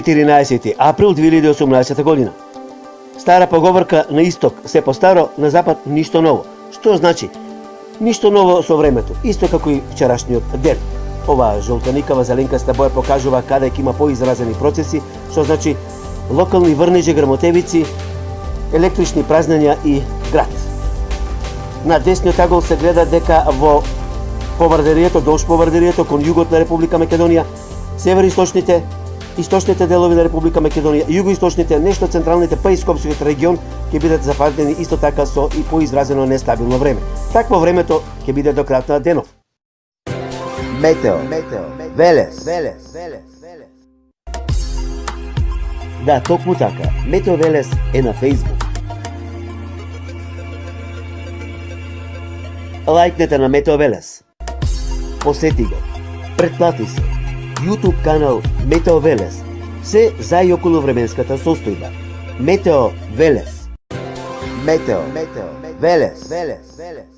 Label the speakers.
Speaker 1: 14 април 2018 година. Стара поговорка на исток се постаро, на запад ништо ново. Што значи? Ништо ново со времето, исто како и вчерашниот ден. Оваа жолтеникава зеленкаста боја покажува каде ќе има поизразени процеси, што значи локални врнежи, грмотевици, електрични празнења и град. На десниот агол се гледа дека во поврдерието, долж поврдерието кон југот на Република Македонија, североисточните, источните делови на Република Македонија, југоисточните, нешто централните, па и Скопскиот регион ќе бидат западени исто така со и поизразено нестабилно време. Такво времето ќе биде до крајот на денов. Метео Велес. Да, токму така. Метео Велес е на Facebook. Лајкнете на Метео Велес. Посети го. Претплати се. YouTube канал Метео Велес. Се за и околу временската состојба. Метео Велес. Метео Велес.